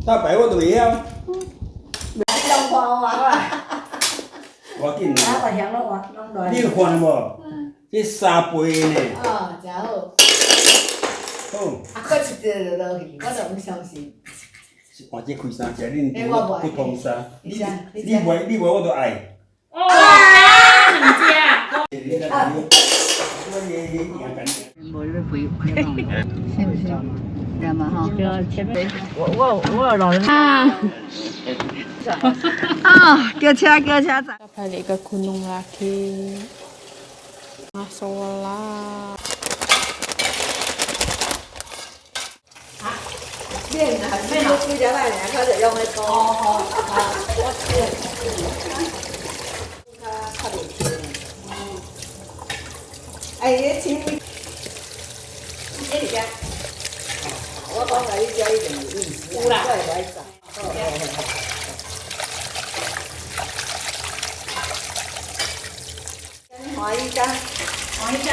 大白我都袂晓。中看哇！我紧啊，啦。我乡拢换拢来。你有看无？这三杯呢。哦，真好。好。啊，搁一个就落去，我就唔相信。换这开三只，恁不同衫。你袂我都爱。哦，很佳。无你要肥，是不是？对嘛哈？前面我有老人啊。啊，叫车走。 Balik ke gunung lagi. Masola. 面啊，面都煮只摆，然后就用迄个。哦，我知。较袂甜。哎，你请你，这里边。我讲甲你遮一定有意思。有啦。我会来找。欢喜干。我你海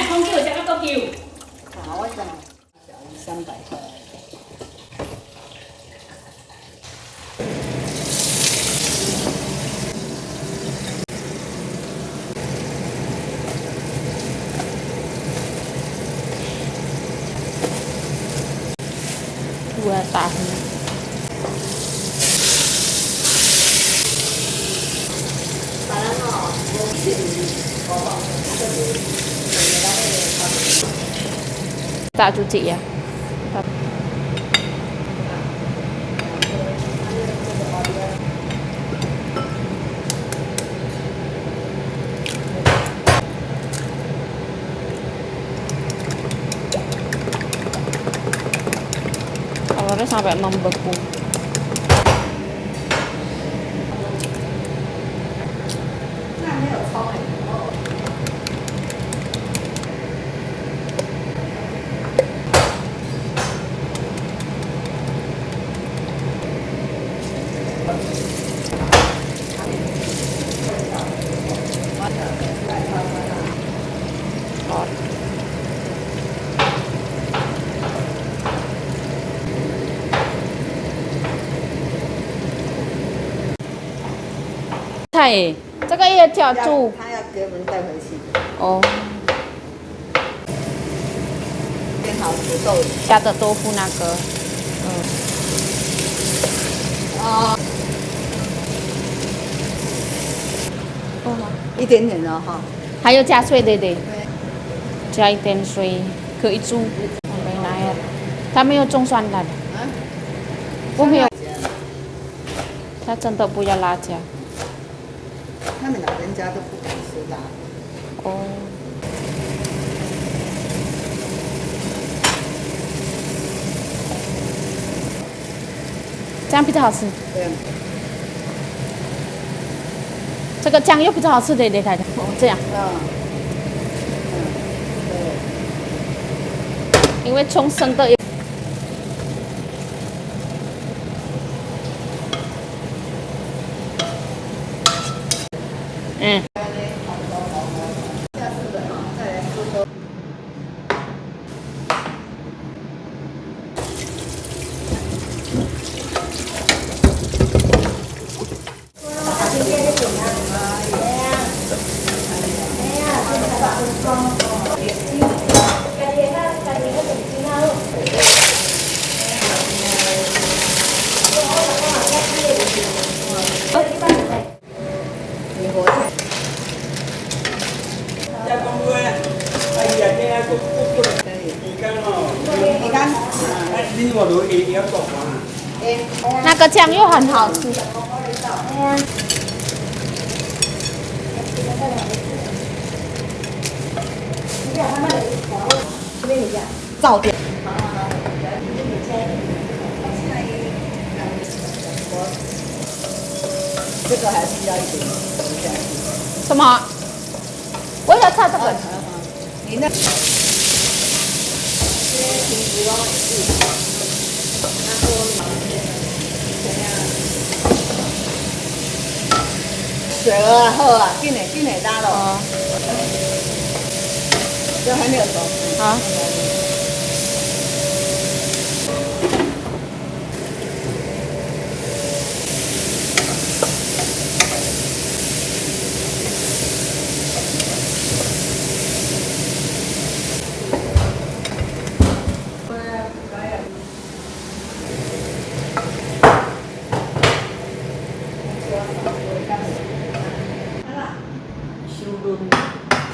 空叫，加个高叫。啊，我想小于300块。2 tahun. Tak cuci ya. Telurnya sampai membeku. Thầy, 这个也叫煮。他要给我们带回去，哦，变好土豆。加的豆腐那个，哦。一点点的哈。还有加水对对，对。加一点水，可以煮。没来，他没有种酸的，我没有，他真的不要辣椒。他们老人家都不敢吃辣。哦。这样比较好吃。对。这个酱又比较好吃，对对对对。哦，这样。对。因为葱生的。嗯。那个酱又很好吃。早点。这个还是要一点什么？我要炒这个。你那。水了好啊，紧来打咯。这还没有熟。好。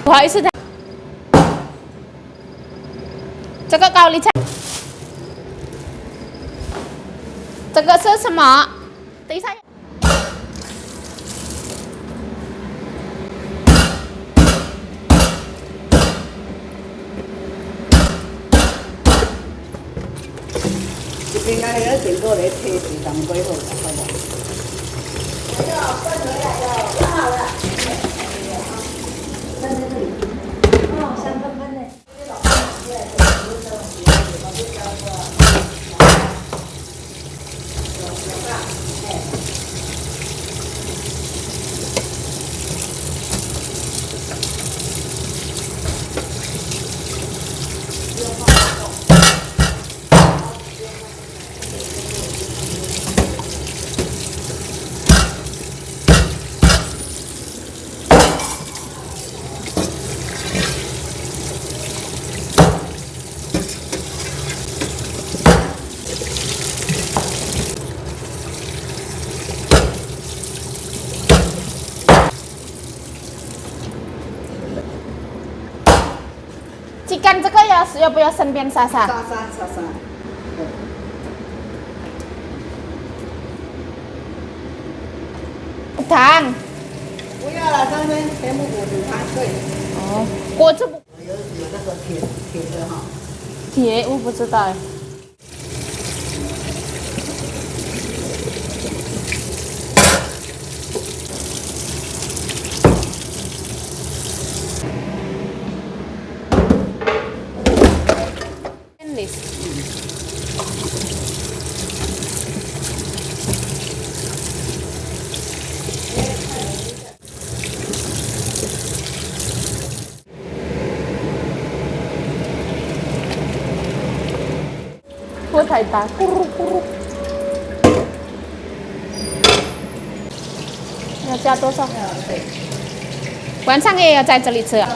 不好意思，这个高丽菜，这个是什么？等一下。这边那个整个来推是当归好，好不好？回来了，看好了。在这里。哦，香喷喷的。Chicken 这个要不要身边杀杀？杀。汤。不要了，这边全部果子汤对。哦，锅子不有那个铁的哈。铁，我不知道哎。锅太大，咕噜咕噜。要加多少？晚上也要在这里吃啊？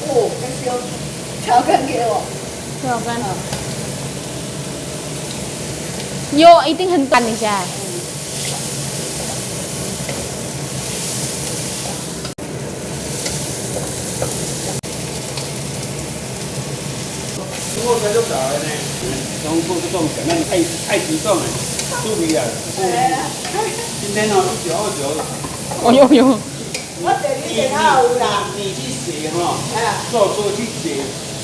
哦，调羹给我。调羹。有，一定很干一下。我才都搞的呢，中国这种可能太激动了，注意啊！今天哦1929。哦哟。我这里电脑有啦。你去写哈，做去写50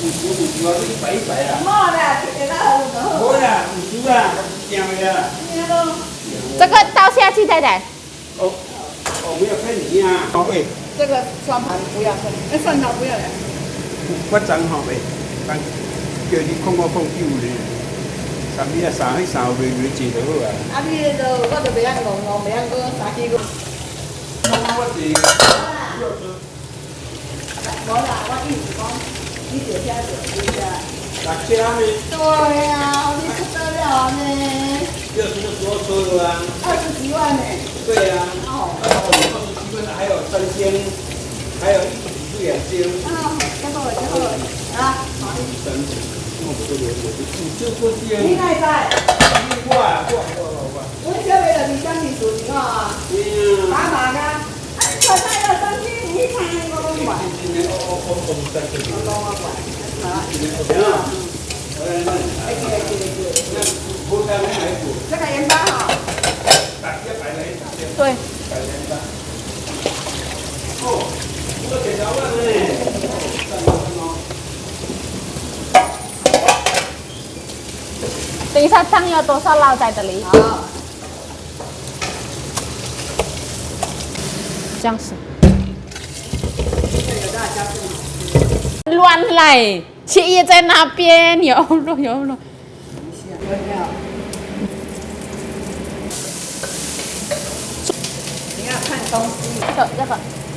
啊，你100啦。好啦，电脑有就好。好啦，50啦，讲的啦。这个倒下去太太。哦，没有骗你啊，宝贝。这个蒜盘不要分，那蒜头不要了。我真好呗，叫你看我放久呢，三日啊3个月坐就好啊。啊，你就我就袂晓弄，袂晓搁3几个。我是。无啦，我意思讲，你坐车坐几车？6车呢？对啊，你不得了呢。就是说车了啊。20几万呢。对啊。哦。20几万，还有3千，还有1是2千。啊，太好了，太好了。啊，好。你哪在？我小妹就伫乡里住的啊。打麻噶。快快要上去，你看我都管。我拢我管。这个盐巴哈。对。哦，这个调味呢。等一下汤要多少捞在这里？好。这样子。乱来，切叶在那边，有肉。你要看东西。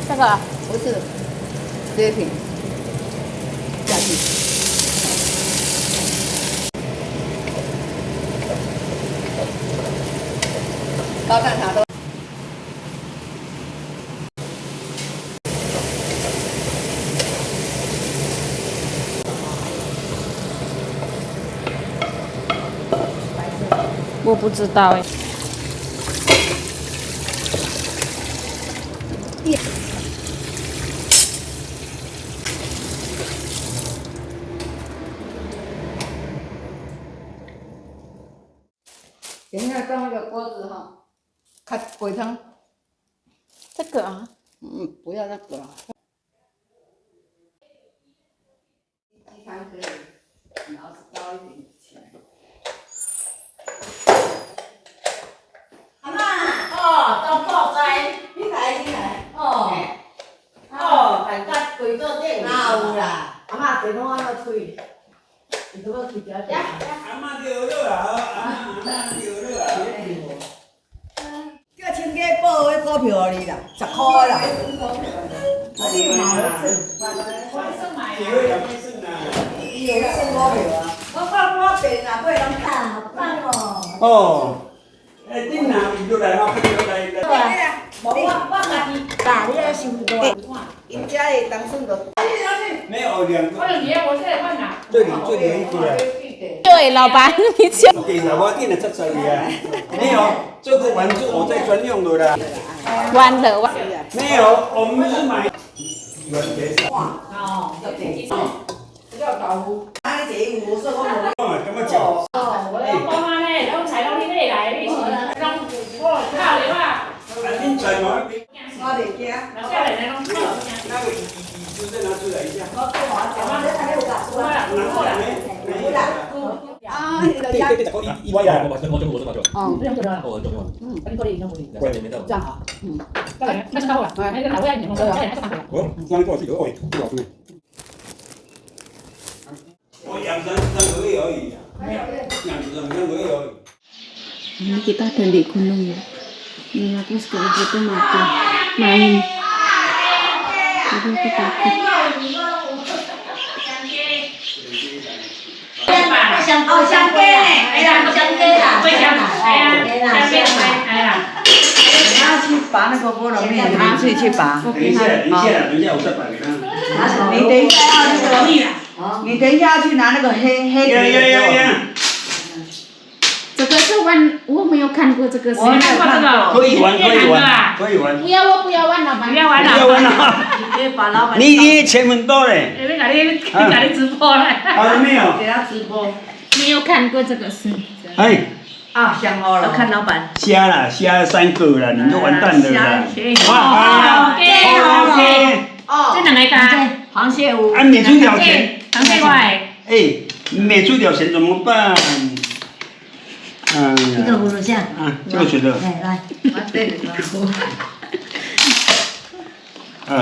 这个。不是，这瓶。下去。高蛋茶都。我不知道哎。等一下装一个锅子哈，看鬼汤。这个啊，不要那个了。鸡汤可以，然后高一点起来。阿妈，当泡菜，你来。大家跪到顶。哪有啦？阿妈电话安怎吹？你怎么吹只？阿妈丢了啊！阿妈丢了啊！叫亲家报迄股票你啦，10块啦。你有毛了？几位两位剩啊？伊有算股票啊？我变啊，买人啊，好棒哦！哦，你拿伊就来哈，来。我家己打你来收多。因家的当顺的。没有两个。我现在换哪？这里有一个。对，老板，你讲。给了我订了这里啊，没有，这个玩具我在专用的啦。完了完。没有，我们是买。叫豆腐。啊，你这有说我无。怎么讲？我要讲安尼，拢菜拢你买来，你是拢我靠你话，你在哪？我袂惊。那下来拢靠。那个就再拿出来一下。我做好讲，我这还有噶，我啦，我啦，有啦。啊，你的家。一万呀，我这么久。哦，不用做了，我很重要。你可以用可以。我也没到。这样好。再来，那是高了，那个老外你们再来上来。我刚过去有哦，不老师。我养3个月而已，养2个月而已。Ini kita dan di gunung ya. Ini aku sekali itu main. Jadi aku takut. 香鸡呢？哎呀，香鸡啦，会香，哎呀，香鸡哎呀。你要去拔那个菠萝蜜，你自己去拔。等一下，我再摆给他。你等一下要那个，你等一下要去拿那个黑的。这个是玩，我没有看过这个。我看过这个。可以玩。不要，我不要玩了，不要玩了。不要玩了。直接把老板。你钱很多嘞。你直播了。好了没有？给他直播。没有看过这个是。哎。啊，香哦了。看老板。虾3个了，你就完蛋了啦。好，OK。哦。这两个干。螃蟹有。啊，没出条钱。螃蟹块。哎，没出条钱怎么办？一个葫芦酱。这个觉得。来。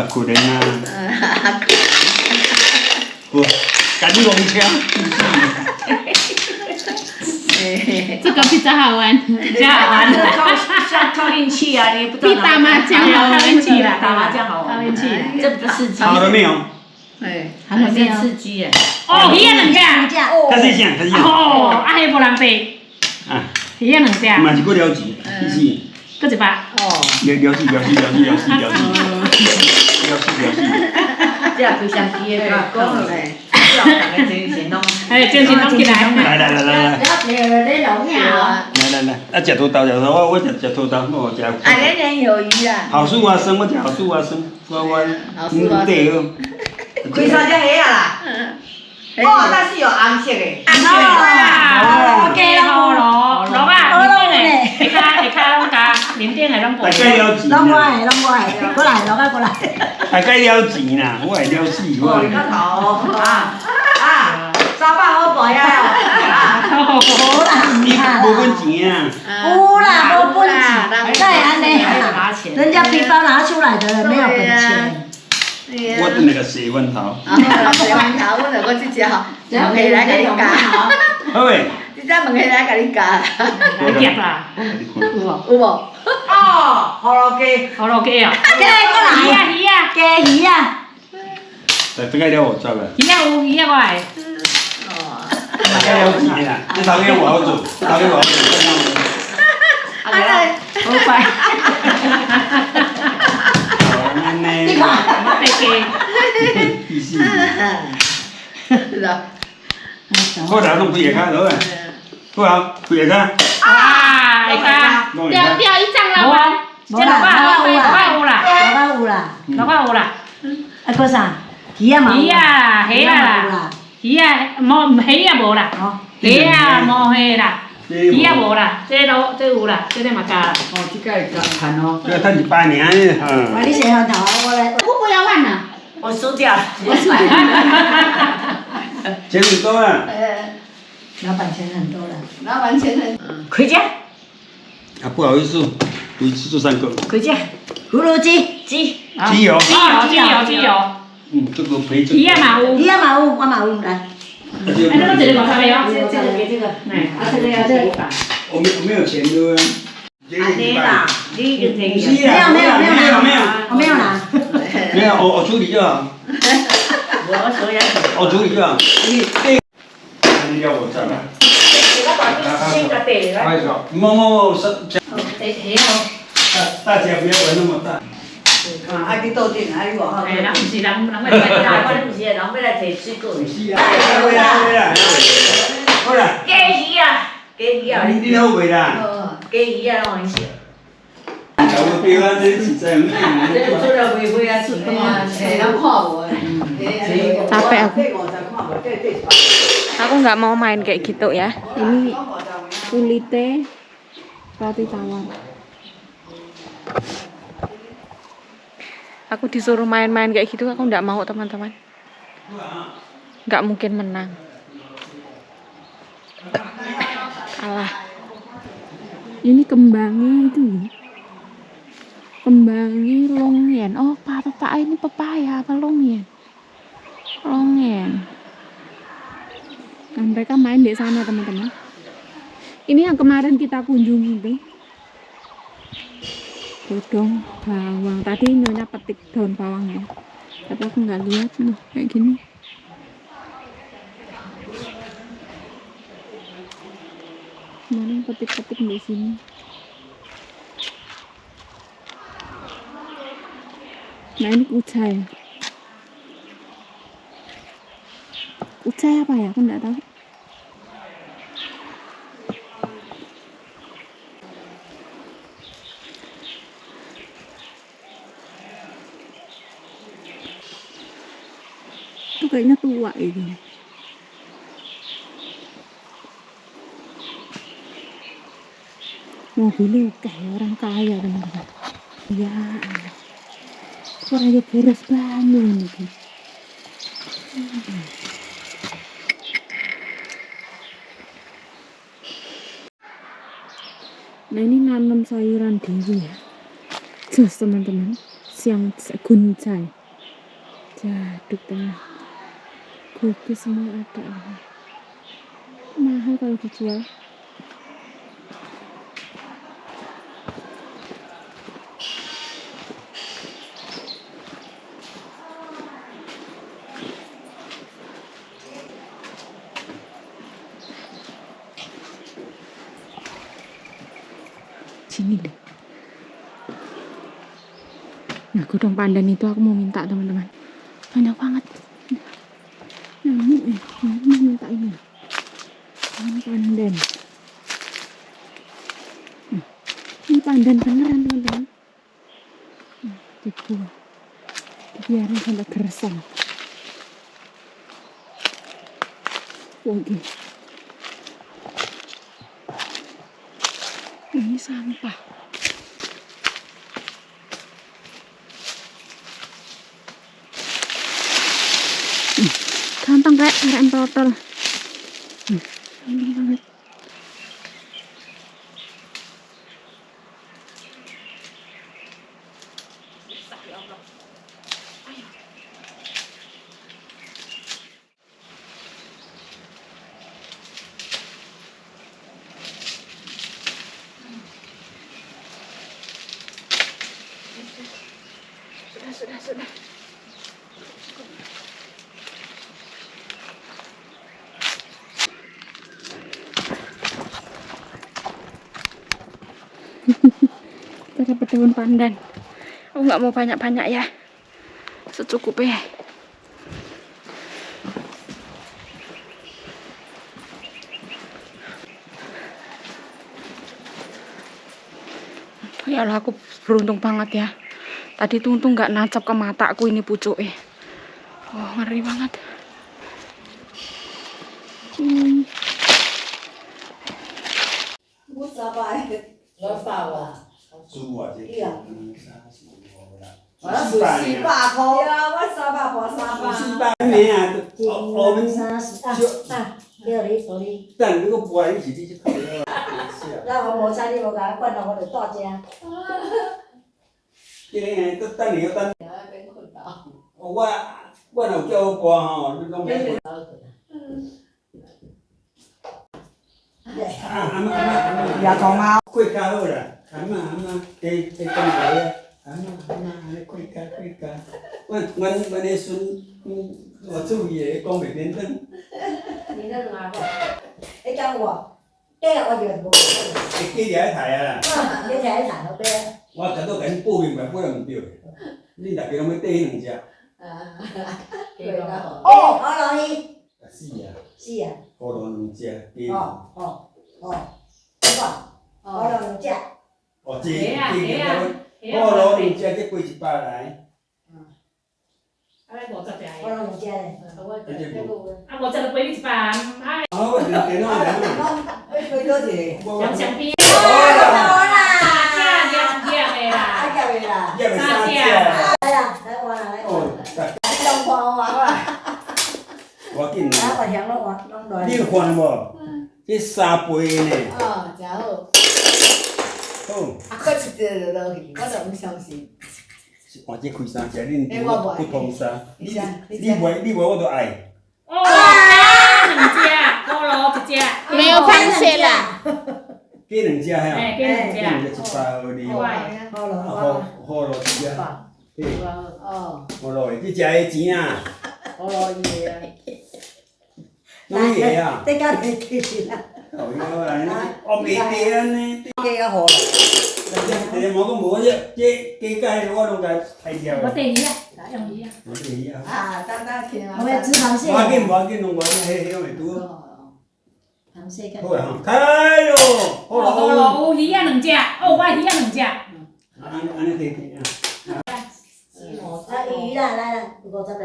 可怜啊。我赶紧弄枪。这个比较好玩。比较好玩。像靠运气啊，你不知道。比打麻将好玩起来。打麻将好玩。靠运气。这不刺激。好了没有？哎，还没有刺激耶。哦，鱼啊2只。开始讲。哦，啊，迄无人买。啊。鱼啊2只。嘛是搁了钱，是。搁一百。哦。了事。这非常低的，讲了嘞。哎，精神拢起来。来。你老鸟。来，吃土豆，我吃土豆，我吃。年年有余啦。好树啊生，我吃好树啊生，我对哦。开三只虾啦。哦，那是有红色的。红色啦，鸡好咯，萝卜面顶的，下骹拢加面顶的拢无。大概了钱拢我啦。的，过来，老过来。大概了钱啦，我会了死我。你个头300好无呀？无啦，你无分钱啊？有啦，无本钱，再安尼啊？人家皮包拿出来的，没有本钱。我等那个洗碗头。洗碗头，我就我去吃，问起来甲你教。好未？你再问起来甲你教。有夹啦，有无？哦，葫芦鸡。好咯，鸡哦。过来，鱼啊，鸡鱼啊。大概了50了。鱼啊有鱼啊我的。大概了钱啦，这头家我好做，好快。你看，我得鸡。是啊。好啦，拢开下骹落啊，好啊，开下骹。会卡，掉一张无了吗？啊，这老爸有啦，有啦，老爸有啦，啊，搁啥？鱼啊嘛有鱼啊，虾有啊，啦，鱼啊，虾啊无啦，哦，虾啊无虾啦，鱼啊无啦，这有啦，这个嘛加啦。哦，这个看哦，这他100年我哈。你先上头，我来，我不要玩了。我输掉了，钱很多啊。老板钱很多了，老板钱很。开价，啊，不好意思，我一次做3个。开价，葫芦鸡，鸡机油。油，这个陪着。鱼啊嘛有，鱼啊嘛有，我嘛有来，哎，那个这个多少个哟？这个给这个，哎，这个要这个。我没有钱的。没啦，你就这个。没有没有，我没有拿。没有，我处理就好。我手也。我处理就好。你要我再来。先个地拍手。某是。黑哦。大家不要玩那么大。啊，去倒顶，啊，你外口。哎，人不是人我不是，人要来摕水果。是啊。对啦。好啦。鸡鱼啊，鸡鱼啊，你好袂啦。鸡鱼啊，拢会食。有对啊，这实在很这做了袂会啊，出的嘛，人看无诶。Capek aku. 这50看无，这Aku nggak mau main kayak gitu ya. Ini kulite roti tawar. Aku disuruh main-main kayak gitu, aku nggak mau teman-teman. Nggak mungkin menang. Kalah. Ini kembangnya itu ya. Kembangnya longyen. Oh, ini pepaya apa longyen? Longyen. Nah, mereka main di sana teman-teman. Ini yang kemarin kita kunjungi itu. Godong bawang. Tadi nyonya petik daun bawangnya. Tapi aku nggak lihat nih kayak gini. Kemarin petik-petik di sini. Nah ini kucai. Kucai apa ya? Aku nggak tahu. Itu kayaknya tua ini. Mobilnya kayak orang kaya teman-teman. Ya Allah. Suaranya boros banget ini. Nah ini nanam sayuran dulu ya. Jos teman-teman, siang guncai. Jaduk tengah. Kopi semua ada. Mahal kalau dijual. Sini deh. Nah, godong pandan itu aku mau minta teman-teman. Banyak banget. Nyamuk ya, nyamuk mau minta ini. Pandan. Ini pandan beneran teman-teman. Dibuang. Biarin sampai gersang. Oke. Ini sampah. Gampang kayak rem total. Gampang banget. Sudah. Kita dapat daun pandan. Aku nggak mau banyak-banyak ya, secukupnya. Ya Allah, aku beruntung banget ya. Tadi tuh untung nggak nancap ke mataku ini pucuk. Oh, ngeri banget.猪啊，这对啊我400块呀，我300块300。 400年啊，我们叫你说你，等那个不爱一起去讨论。咱我无彩你无甲我管到，我就带遮。这个等你要等。我若叫我播吼，你拢免。牙痛啊！过家好啦，阿妈，加讲话啊，阿妈，安尼过家。阮的孙，我注意的讲袂免等。你那两个，你讲我，这个我就无。会记伫台啊啦。你听一谈都对。我早都甲你报明白，报唔对。你大家拢要缀迄两只。哦，好容易。是啊。是啊。好多两只，鸡。哦，这个，好两只。哦，这好多两只，这贵100来。啊，50只好两只嘞。啊，50就赔你100，啊，哦，电脑人啊。贵多些。相比。好啦。的啦。啊，叫你啦。也袂3只。来啦，来换啦，来换。哦，你拢看我。我紧啦。啊，我嫌拢换，拢来。你有看无？这3杯呢。哦，真好。好。啊，搁一个就落去，我就唔相信。换这开3只，恁不碰3。你袂我都爱。哦，2只，菠萝1只。没有螃蟹啦。加2只嘿。哎，加2只。100互你。好了，好咯1只。对。哦，好咯，这只的钱啊。好咯，伊个。哪个啊？这个袂记啦。哦，要来呢，哦，袂地安尼。加较好啦。这毛讲无这加介我拢甲拆掉。我第2啊，哪用伊啊？我第2啊。啊，当听啊。我要吃螃蟹。无要紧，拢我迄种会拄。螃蟹干。好啦吼，开哟！好咯。好咯，有鱼啊2只，哦，我鱼啊2只。安尼摕啊。啊，鱼啦，来啦，有50个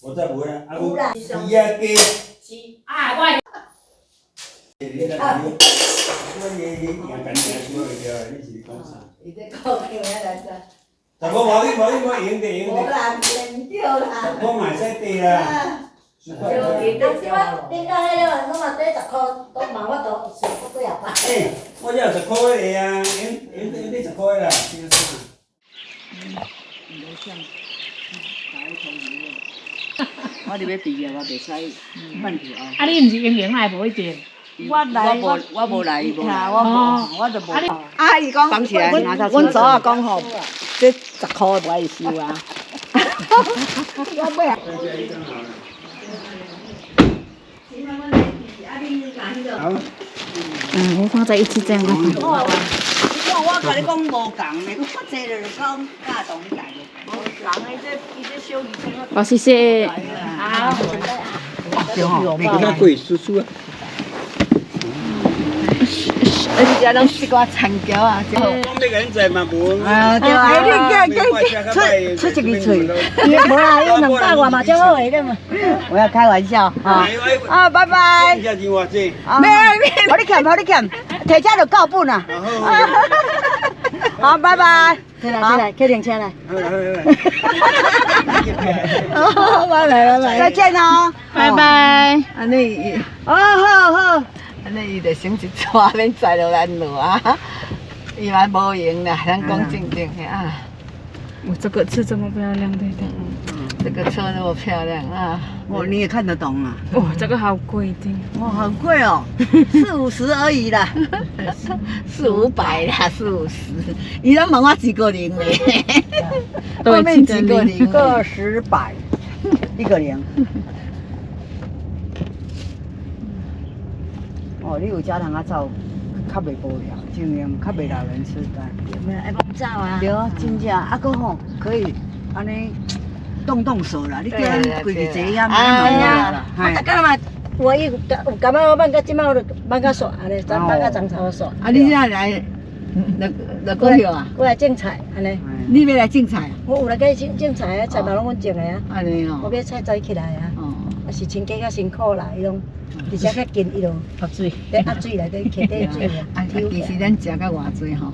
无？ 50无啦，啊有有啦。鱼啊鸡。啊，我。你来睇，我你养緊嘢，做乜嘢？你是講啥？伊在講叫咩來着？ 10個冇贏地。無啦，唔對啦。 10個買曬地啦。就伊在叫。你講迄個，我嘛底10塊，都嘛我都算幾廿百。誒，我有10塊嘅啊，贏你10塊啦，先生。我哋要畢業，我袂使問條。啊，你毋是英英來無一定。我無來，無來，我就無。阿姨講，綁起來拿到車阮祖啊講吼，這10塊唔愛收啊。我買啊。好。我放在一起這樣子。我甲你講無共的，我這就是講架動起來的。人的這小魚這好，謝謝。好。對吼，比較貴，叔叔啊。人家攏食過田橋啊，就。我每個人在嘛無。啊，對啊，你出一支嘴，無啦，有200塊嘛，最好的了嘛。我要開玩笑啊！啊，拜拜。你錢偌濟？沒，你欠，提車就夠本啦。好，拜拜。起來，開停車來。好，拜拜，再見哦。拜拜。安尼，好。安尼伊就省一撮，免載落咱路啊！伊嘛無用啦，咱講正經的啊。我这个是这么漂亮，对的。这个车那么漂亮啊！哦，你也看得懂啊？哦，这个好贵的。哦，很贵哦，40-50而已啦，400-500啦，40-50。伊拢问我几个零嘞？后面几个零？个10、100，一个零。哦，你有家通啊走，较袂无聊，尽量较袂老人痴呆。有没有爱帮照啊？对，真正啊，搁吼可以安尼动手啦，你叫咱规日坐遐，哎呀，我大家嘛，有感觉我放到即摆我就放到煞，安尼，放到长草煞。啊，你现在来就过去啊。过来种菜，安尼。你要来种菜？我有来给种菜啊，菜嘛拢阮种的啊。安尼哦。我买菜栽起来啊。哦。啊是亲家较辛苦啦，伊拢，而且较近，伊就喝水。在压水内底摕底水啊。啊，其实咱食到偌济吼。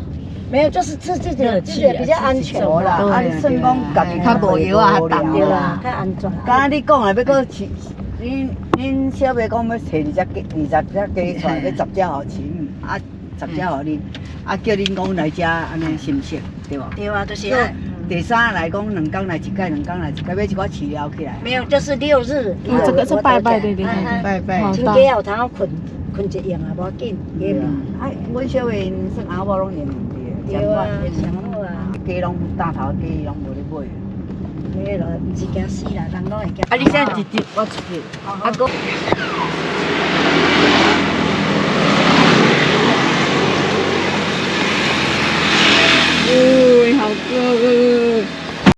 没有，就是这比较安全啦。啊，算讲家己较无药啊，重对啦，较安全。刚才你讲啊，要搁饲，恁小妹讲要找20只鸡出来，要10只互饲，啊10只互恁，啊叫恁讲来遮安尼行不行？对无？对啊，就是啊。第三来讲2天来一届，2天来一届，要一寡饲料起来。没有，就是6日。这个是拜拜的，拜拜。亲家有通困一样啊，无要紧。啊，阮小妹算阿某拢用的，对啊，上好啊。鸡拢大头鸡拢无咧买。迄落毋是惊死啦，人拢会惊。啊，你现在直接我出去，啊哥。